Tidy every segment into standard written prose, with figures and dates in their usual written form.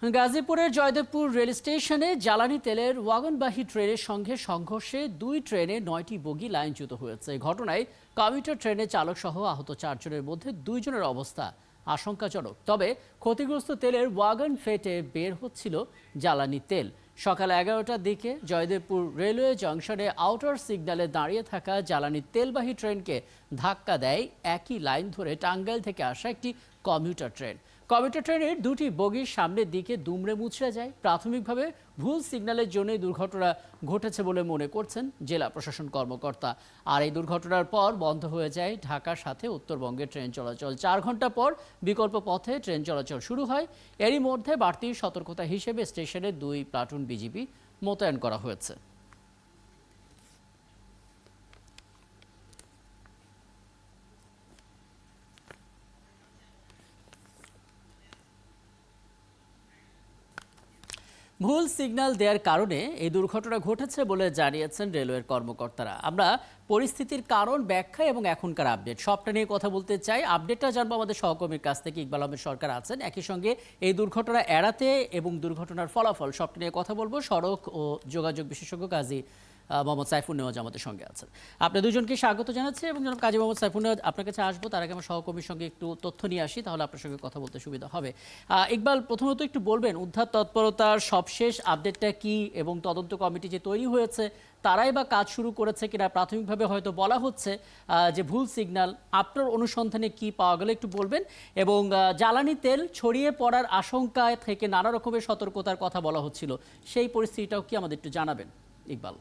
গাজীপুরের জয়দেবপুর রেল স্টেশনে জ্বালানি তেলের ওয়াগনবাহী ট্রেনের সঙ্গে সংঘর্ষে দুই ট্রেনে ৯টি বগি লাইনচ্যুত হয়েছে। ঘটনায় কমিউটার ট্রেনের চালক সহ আহত ৪ জনের মধ্যে 2 জনের অবস্থা আশঙ্কাজনক। তবে ক্ষতিগ্রস্ত তেলের ওয়াগন ফেটে বের হচ্ছিল জ্বালানি তেল। সকাল 11টার দিকে জয়দেবপুর রেলওয়ে জংশনে আউটার সিগন্যালে দাঁড়িয়ে থাকা জ্বালানি তেলবাহী ট্রেনকে ধাক্কা দেয় একই লাইন ধরে টাঙ্গাইল থেকে আসা একটি কমিউটার ট্রেন। কমিউটার ট্রেনের দুটি বগির সামনের দিকে দুমড়ে মুচড়ে যায়। প্রাথমিকভাবে ভুল সিগন্যালের জন্যই দুর্ঘটনা ঘটেছে বলে মনে করছেন জেলা প্রশাসন কর্মকর্তা। আর এই দুর্ঘটনার পর বন্ধ হয়ে যায় ঢাকার সাথে উত্তরবঙ্গের ট্রেন চলাচল। 4 ঘন্টা পর বিকল্প পথে ট্রেন চলাচল শুরু হয়। এরই মধ্যে বাড়তি সতর্কতা হিসেবে স্টেশনে 2 প্লাটুন বিজিবি মোতায়েন করা হয়েছে। ভুল সিগন্যাল দেওয়ার কারণে এই দুর্ঘটনা ঘটেছে বলে জানিয়েছেন রেলওয়ের কর্মকর্তারা। আমরা পরিস্থিতির কারণ, ব্যাখ্যা এবং এখনকার আপডেট সবটা নিয়ে কথা বলতে চাই। আপডেটটা জানবো আমাদের সহকর্মীর কাছ থেকে। ইকবাল আহমেদ সরকার আছেন। একই সঙ্গে এই দুর্ঘটনা এড়াতে এবং দুর্ঘটনার ফলাফল সবটা নিয়ে কথা বলবো। সড়ক ও যোগাযোগ বিশেষজ্ঞ কাজী মোহাম্মদ সাইফুন নেওয়াজ আমাদের সঙ্গে আছেন। আপনার দুজনকে স্বাগত জানাচ্ছি এবং জনাব কাজী মোহাম্মদ সাইফুন নেওয়াজ, আপনার কাছে আসবো। তার আগে আমার সহকর্মীর সঙ্গে একটু তথ্য নিয়ে আসি, তাহলে আপনার সঙ্গে কথা বলতে সুবিধা হবে। ইকবাল, প্রথমত একটু বলবেন উদ্ধার তৎপরতার সবশেষ আপডেটটা কি এবং তদন্ত কমিটি যে তৈরি হয়েছে তারাই বা কাজ শুরু করেছে কিনা? প্রাথমিকভাবে হয়তো বলা হচ্ছে যে ভুল সিগন্যাল, আপনার অনুসন্ধানে কি পাওয়া গেল একটু বলবেন। এবং জ্বালানি তেল ছড়িয়ে পড়ার আশঙ্কায় থেকে নানা রকমের সতর্কতার কথা বলা হচ্ছিল, সেই পরিস্থিতিটাও কি আমাদের একটু জানাবেন ইকবাল?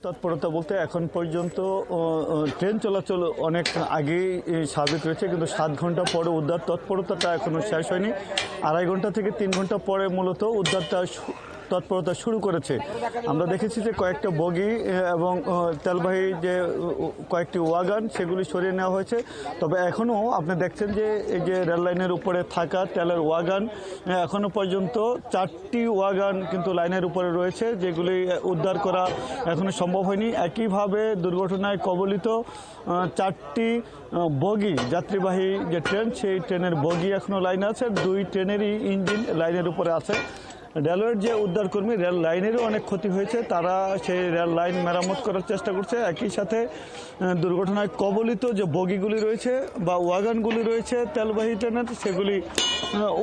তৎপরতা বলতে এখন পর্যন্ত ট্রেন চলাচল অনেক আগেই স্বাভাবিক রয়েছে, কিন্তু 7 ঘন্টা পরে উদ্ধার তৎপরতাটা এখনো শেষ হয়নি। 2.5 ঘন্টা থেকে 3 ঘন্টা পরে মূলত উদ্ধারটা তৎপরতা শুরু করেছে। আমরা দেখেছি যে কয়েকটা বগি এবং তেলবাহী যে কয়েকটি ওয়াগান সেগুলি সরিয়ে নেওয়া হয়েছে। তবে এখনও আপনি দেখছেন যে এই যে রেল লাইনের উপরে থাকা তেলের ওয়াগান, এখনও পর্যন্ত 4টি ওয়াগান কিন্তু লাইনের উপরে রয়েছে, যেগুলি উদ্ধার করা এখনও সম্ভব হয়নি। একইভাবে দুর্ঘটনায় কবলিত 4টি বগি যাত্রীবাহী যে ট্রেন, সেই ট্রেনের বগি এখনও লাইনে আছে। 2 ট্রেনেরই ইঞ্জিন লাইনের উপরে আছে। রেলওয়ের যে উদ্ধারকর্মী, রেল লাইনেরও অনেক ক্ষতি হয়েছে, তারা সেই রেল লাইন মেরামত করার চেষ্টা করছে। একই সাথে দুর্ঘটনায় কবলিত যে বগিগুলি রয়েছে বা ওয়াগানগুলি রয়েছে তেলবাহী ট্রেনের, সেগুলি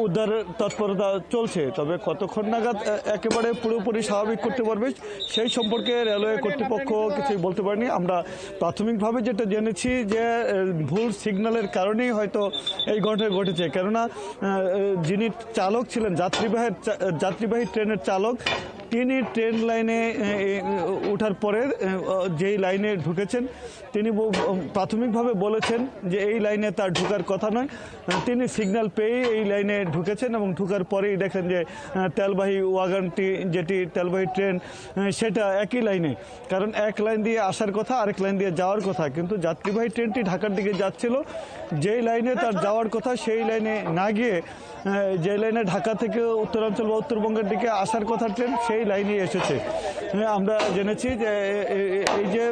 উদ্ধারের তৎপরতা চলছে। তবে কতক্ষণ নাগাদ একেবারে পুরোপুরি স্বাভাবিক করতে পারবে সেই সম্পর্কে রেলওয়ে কর্তৃপক্ষ কিছুই বলতে পারেনি। আমরা প্রাথমিকভাবে যেটা জেনেছি যে ভুল সিগন্যালের কারণেই হয়তো এই ঘটনা ঘটেছে, কেননা যিনি চালক ছিলেন, যাত্রীবাহী ট্রেনের চালক, তিনি ট্রেন লাইনে ওঠার পরে যেই লাইনে ঢুকেছেন তিনি প্রাথমিকভাবে বলেছেন যে এই লাইনে তার ঢোকার কথা নয়। তিনি সিগন্যাল পেয়ে এই লাইনে ঢুকেছেন এবং ঢোকার পরেই দেখেন যে তেলবাহী ওয়াগনটি, যেটি তেলবাহী ট্রেন, সেটা একই লাইনে, কারণ এক লাইন দিয়ে আসার কথা, আরেক লাইন দিয়ে যাওয়ার কথা, কিন্তু যাত্রীবাহী ট্রেনটি ঢাকার দিকে যাচ্ছিল, যেই লাইনে তার যাওয়ার কথা সেই লাইনে না গিয়ে যে লাইনে ঢাকা থেকে উত্তরাঞ্চল বা উত্তরবঙ্গের দিকে আসার কথা ট্রেন, সেই লাইনেই এসেছে। আমরা জেনেছি যে এই যে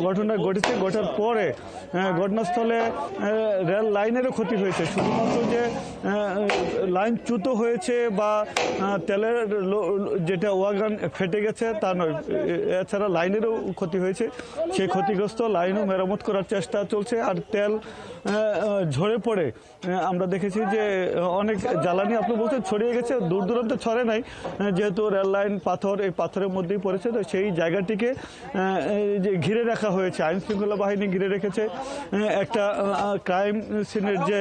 ঘটনা ঘটেছে, ঘটার পরে ঘটনাস্থলে রেল লাইনেরও ক্ষতি হয়েছে। শুধুমাত্র যে লাইনচ্যুত হয়েছে বা তেলের যেটা ওয়াগান ফেটে গেছে তা নয়, এছাড়া লাইনেরও ক্ষতি হয়েছে। সেই ক্ষতিগ্রস্ত লাইনও মেরামত করার চেষ্টা চলছে। আর তেল ঝরে পড়ে আমরা দেখেছি যে অনেক জ্বালানি, আপনি বলছেন ছড়িয়ে গেছে, দূর দূরান্তে ছড়ে নাই, যেহেতু রেল লাইন পাথর, এই পাথরের মধ্যেই পড়েছে, তো সেই জায়গাটিকে যে ঘিরে রাখা হয়েছে, আইন শৃঙ্খলা বাহিনী ঘিরে রেখেছে। একটা ক্রাইম সিনের যে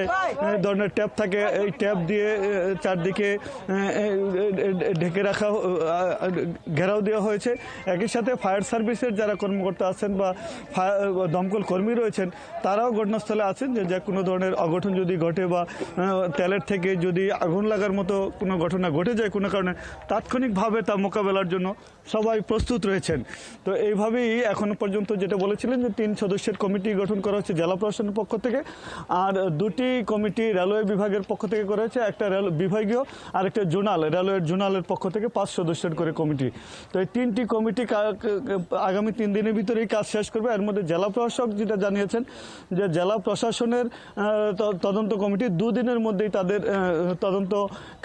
ধরনের ট্যাপ থাকে, এই ট্যাপ দিয়ে চারদিকে ঢেকে রাখা, ঘেরাও দেওয়া হয়েছে। একই সাথে ফায়ার সার্ভিসের যারা কর্মকর্তা আছেন বা দমকল কর্মী রয়েছেন, তারাও ঘটনাস্থলে আছেন, যে কোনো ধরনের অঘটন যদি ঘটে বা তেলের থেকে যদি আগুন লাগার মতো কোনো ঘটনা ঘটে যায় কোনো কারণে, তাৎক্ষণিকভাবে তা মোকাবেলার জন্য সবাই প্রস্তুত রয়েছেন। তো এইভাবেই এখনো পর্যন্ত যেটা বলেছিলেন যে 3 সদস্যের কমিটি গঠন করা হচ্ছে জেলা প্রশাসনের পক্ষ থেকে, আর 2টি কমিটি রেলওয়ে বিভাগের পক্ষ থেকে করা হয়েছে, একটা বিভাগীয় আর একটা জোনাল, রেলওয়ের জোনালের পক্ষ থেকে 5 সদস্যের করে কমিটি। তো এই 3টি কমিটি আগামী 3 দিনের ভিতরেই কাজ শেষ করবে। এর মধ্যে জেলা প্রশাসক যেটা জানিয়েছেন যে জেলা প্রশাসনের তদন্ত কমিটি 2 দিনের মধ্যেই তাদের তদন্ত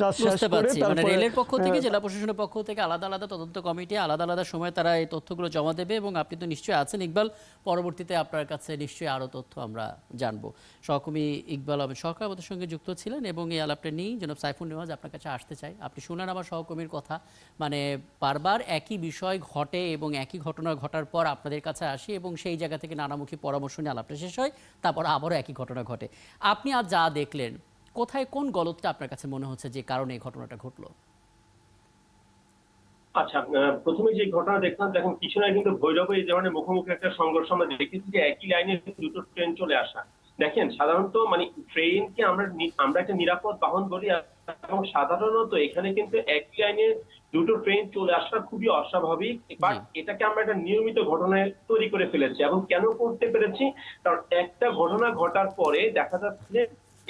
কাজ শেষ করে মানে রেলের পক্ষ থেকে জেলা প্রশাসনের পক্ষ থেকে আলাদা আলাদা তদন্ত কমিটি আলাদা আলাদা সময় তারা এই তথ্যগুলো জমা দেবে, এবং আপনি তো নিশ্চয়ই আছেন ইকবাল, পরবর্তীতে আপনার কাছে নিশ্চয়ই আরও তথ্য আমরা জানবো। সহকর্মী ইকবাল আহমেদ সরকার আমাদের সঙ্গে যুক্ত ছিলেন, এবং এই আলাপটা নিয়েই জনাব সাইফুন নেওয়াজ আপনার কাছে আসতে চাই। আপনি শুনলেন আমার সহকর্মীর কথা, মানে বারবার একই বিষয় ঘটে এবং একই ঘটনা ঘটার পর আপনাদের কাছে আসি এবং সেই জায়গা থেকে নানামুখী পরামর্শ নিয়ে আলাপটা শেষ হয়, তারপর আবারও একই ঘটনা ঘটে। আপনি আজ যা দেখলেন, কোথায় কোন গলতটা আপনার কাছে মনে হচ্ছে যে কারণে এই ঘটনাটা ঘটলো? আচ্ছা, প্রথমে যে ঘটনা দেখলাম, দেখুন কিছু না, কিন্তু ভৈরবে এই ধরনের মুখোমুখি একটা সংঘর্ষ আমরা দেখেছি যে একই লাইনে দুটো ট্রেন চলে আসা। দেখেন, সাধারণত মানে ট্রেনকে আমরা একটা নিরাপদ বাহন বলি, এবং সাধারণত এখানে কিন্তু একই লাইনে দুটো ট্রেন চলে আসা খুবই অস্বাভাবিক, বাট এটাকে আমরা একটা নিয়মিত ঘটনায় তৈরি করে ফেলেছি। এবং কেন করতে পেরেছি? কারণ একটা ঘটনা ঘটার পরে দেখা যাচ্ছে যে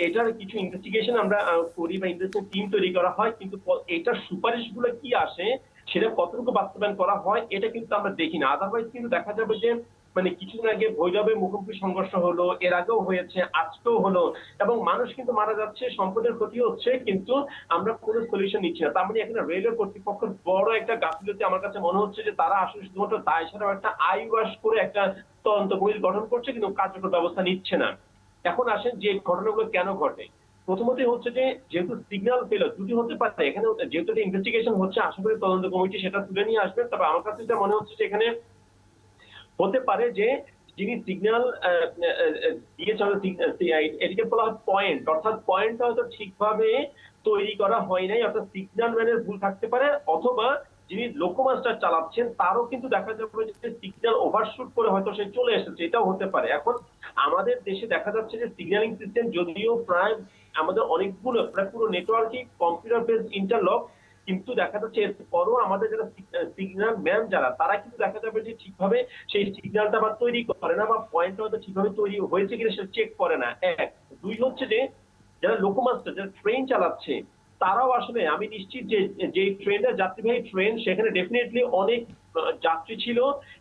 এটার কিছু ইনভেস্টিগেশন আমরা করি বা ইনভেস্টিগেশন টিম তৈরি করা হয়, কিন্তু এটার সুপারিশগুলো কি আসে, সেটা কতটুকু বাস্তবায়ন করা হয়, এটা কিন্তু আমরা দেখি না। আদারওয়াইজ কিন্তু দেখা যাবে যে মানে কিছুদিন আগে ভৈরবে মুখোমুখি সংঘর্ষ হলো, এর আগেও হয়েছে, আজকেও হলো, এবং মানুষ কিন্তু মারা যাচ্ছে, সম্পদের ক্ষতি হচ্ছে, কিন্তু আমরা কোনো সলিউশন নিচ্ছি না। তার মানে এখানে রেলওয়ে কর্তৃপক্ষের বড় একটা গাফিলতি আমার কাছে মনে হচ্ছে, যে তারা আসলে শুধুমাত্র দায় ছাড়াও একটা আই ওয়াশ করে একটা তদন্ত কমিটি গঠন করছে, কিন্তু কার্যকর ব্যবস্থা নিচ্ছে না। এখন আসেন যে ঘটনাগুলো কেন ঘটে। প্রথমতই হচ্ছে যে যেহেতু সিগন্যাল ফেলার দুটি হতে পারে, এখানে যেহেতু ইনভেস্টিগেশন হচ্ছে, আশা করি তদন্ত কমিটি সেটা তুলে নিয়ে আসবেন। তবে আমার কাছে যেটা মনে হচ্ছে যে এখানে হতে পারে যে যিনি সিগন্যাল দিয়েছেন, এটিকে বলা হয় পয়েন্ট, অর্থাৎ পয়েন্টটা হয়তো ঠিকভাবে তৈরি করা হয় নাই, অর্থাৎ সিগন্যাল ম্যানের ভুল থাকতে পারে, অথবা যিনি লোকোমাস্টার চালাচ্ছেন তারও কিন্তু দেখা যাবে যে সিগন্যাল ওভারশুট করে হয়তো সে চলে এসেছে, এটাও হতে পারে। এখন আমাদের দেশে দেখা যাচ্ছে যে সিগন্যালিং সিস্টেম যদিও প্রায় আমাদের অনেকগুলো, প্রায় পুরো নেটওয়ার্কই কম্পিউটার বেসড ইন্টারলক, কিন্তু দেখা যাচ্ছে এরপরও আমাদের যারা সিগন্যাল ম্যান যারা, তারা কিন্তু দেখা যাবে যে ঠিকভাবে সেই সিগন্যালটা আবার তৈরি করে না, বা পয়েন্টটা হয়তো ঠিকভাবে তৈরি হয়েছে কিনা সেটা চেক করে না। 1 2 হচ্ছে যে যারা লোকোমাস্টার, যারা ট্রেন চালাচ্ছে, তারাও আসলে আমি নিশ্চিত যে যে ট্রেনটা যাত্রীবাহী ট্রেন, সেখানে ডেফিনেটলি অনেক যাত্রী ছিল,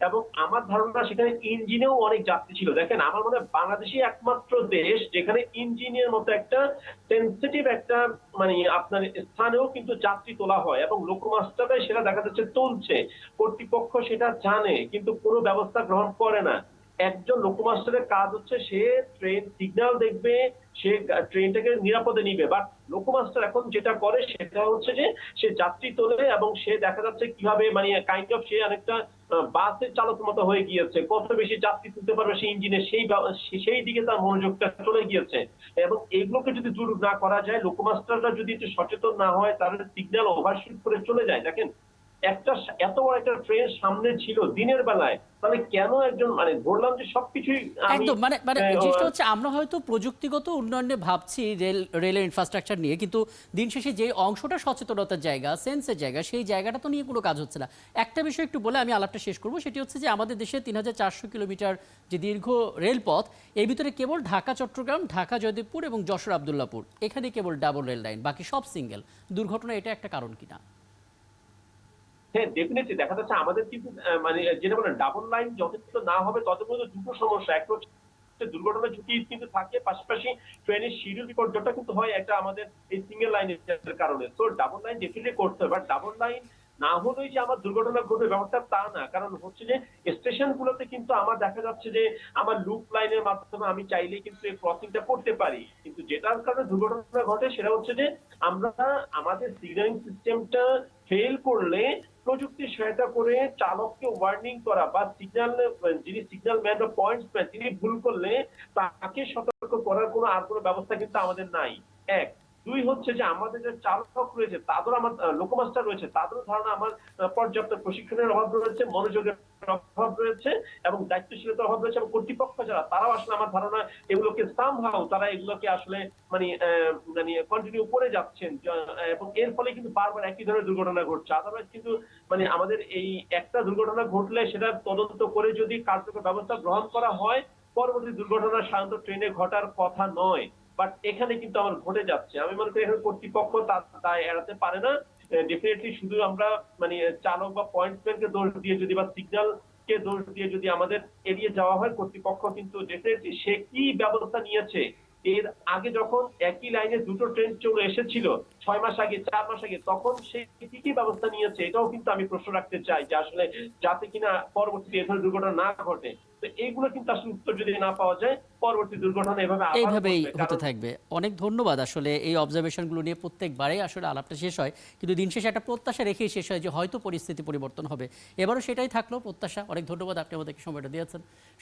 এবং আমার ধারণা সেখানে ইঞ্জিনেও অনেক যাত্রী ছিল। দেখেন, আমার মনে হয় বাংলাদেশই একমাত্র দেশ যেখানে ইঞ্জিনের মতো একটা সেন্সিটিভ একটা মানে আপনার স্থানেও কিন্তু যাত্রী তোলা হয়, এবং লোকোমাস্টাররাই সেটা দেখা যাচ্ছে তুলছে। কর্তৃপক্ষ সেটা জানে, কিন্তু কোনো ব্যবস্থা গ্রহণ করে না। একজন লোকোমাস্টারের কাজ হচ্ছে সে ট্রেন সিগন্যাল দেখবে, সে ট্রেনটাকে নিরাপদে নিবে, বাট লোকোমাস্টার এখন যেটা করে সেটা হচ্ছে যে সে যাত্রী তোলে, এবং সে দেখা যাচ্ছে কিভাবে মানে কাইন্ড অফ সে অনেকটা বাসের চালকের মতো হয়ে গিয়েছে, কত বেশি যাত্রী তুলতে পারবে সেই ইঞ্জিনে, সেই দিকে তার মনোযোগটা চলে গিয়েছে। এবং এগুলোকে যদি দূর না করা যায়, লোকোমাস্টাররা যদি একটু সচেতন না হয়, তাহলে সিগন্যাল ওভারশুট করে চলে যায়। দেখেন, একটা এত বড় একটা ট্রেন সামনে ছিল দিনের বেলায়, তাহলে কেন একজন মানে ধরলাম যে সবকিছুই একদম, মানে জিনিসটা হচ্ছে আমরা হয়তো প্রযুক্তিগত উন্নয়নে ভাবছি রেলের ইনফ্রাস্ট্রাকচার নিয়ে, কিন্তু দিন শেষে যে অংশটা সচেতনতার জায়গা, সেন্সের জায়গা, সেই জায়গাটা তো নিয়ে কোনো কাজ হচ্ছে না। একটা বিষয় একটু বলে আমি আলাপটা শেষ করবো, সেটি হচ্ছে যে আমাদের দেশে 3400 কিলোমিটার যে দীর্ঘ রেলপথ, এর ভিতরে কেবল ঢাকা চট্টগ্রাম, ঢাকা জয়দেবপুর এবং যশোর আবদুল্লাপুর, এখানে কেবল ডাবল রেল লাইন, বাকি সব সিঙ্গেল। দুর্ঘটনা এটা একটা কারণ কিনা? হ্যাঁ, ডেফিনেটলি দেখা যাচ্ছে আমাদের কিন্তু মানে যেটা বলে ডাবল লাইন যথেষ্ট না হবে, তত পর্যন্ত দুটো সমস্যা। একটা হচ্ছে দুর্ঘটনার ঝুঁকি কিন্তু থাকে, পাশাপাশি ট্রেনের শিডিউল বিপর্যয়টা কিন্তু হয় একটা আমাদের এই সিঙ্গেল লাইনের কারণে। তো ডাবল লাইন ডেফিনেটলি করতে হবে, বাট ডাবল লাইন না হলেই যে আমার দুর্ঘটনা ঘটবে ব্যাপারটা তা না। কারণ হচ্ছে যে স্টেশন গুলোতে কিন্তু আমার দেখা যাচ্ছে যে আমার লুপ লাইনের মাধ্যমে আমি চাইলেই কিন্তু এই ক্রসিংটা করতে পারি, কিন্তু যেটার কারণে দুর্ঘটনা ঘটে সেটা হচ্ছে যে আমরা আমাদের সিগন্যালিং সিস্টেমটা ফেল করলে প্রযুক্তি সহায়তা করে চালককে ওয়ার্নিং করা, বা যিনি সিগন্যাল ম্যান বা পয়েন্টস ম্যান তিনি ভুল করলে তাকে সতর্ক করার কোনো আর কোনো ব্যবস্থা কিন্তু আমাদের নাই। 1 2 হচ্ছে যে আমাদের যে চালক রয়েছে তাদেরও, আমার লোকোমাস্টার রয়েছে তাদেরও ধারণা আমার পর্যাপ্ত প্রশিক্ষণের অভাব রয়েছে, মনোযোগের অভাব রয়েছে এবং দায়িত্বশীলতার অভাব রয়েছে এবং কর্তৃপক্ষ যারা তারাও আসলে আমার ধারণা এগুলোকে সামহাউ তারা এগুলোকে আসলে মানে কন্টিনিউ করে যাচ্ছেন এবং এর ফলে কিন্তু বারবার একই ধরনের দুর্ঘটনা ঘটছে। আদারওয়াইজ কিন্তু মানে আমাদের এই একটা দুর্ঘটনা ঘটলে সেটা তদন্ত করে যদি কার্যকর ব্যবস্থা গ্রহণ করা হয়, পরবর্তী দুর্ঘটনা সাধারণত ট্রেনে ঘটার কথা নয়। বাট এখানে কিন্তু আমার ঘটে যাচ্ছে। আমি মনে করি এখানে কর্তৃপক্ষ তা এড়াতে পারে না। ডেফিনেটলি শুধু আমরা মানে চালক বা পয়েন্টসম্যানকে দোষ দিয়ে যদি বা সিগন্যাল কে দোষ দিয়ে যদি আমাদের এড়িয়ে যাওয়া হয়, কর্তৃপক্ষ কিন্তু ডেফিনেটলি সে কি ব্যবস্থা নিয়েছে এর আগে যখন একই লাইনে দুটো ট্রেন চলে এসেছিল 6 মাস আগে 4 মাস আগে, তখন সে কি কি ব্যবস্থা নিয়েছে এটাও কিন্তু আমি প্রশ্ন রাখতে চাই যে আসলে যাতে কিনা পরবর্তীতে এ ধরনের দুর্ঘটনা না ঘটে। তো এইগুলো কিন্তু আসলে উত্তর যদি না পাওয়া যায়, পরবর্তী দুর্ঘটনা এভাবে আবার এইভাবেই ঘটবে। হতে থাকবে। অনেক ধন্যবাদ। আসলে এই অবজারভেশনগুলো নিয়ে প্রত্যেকবারেই আসলে আলাপটা শেষ হয়, কিন্তু দিন শেষে একটা প্রত্যাশা রেখেই শেষ হয় যে হয়তো পরিস্থিতি পরিবর্তন হবে। এবারও সেটাই থাকলো প্রত্যাশা। অনেক ধন্যবাদ, আপনি আমাদেরকে সময়টা দিয়েছেন।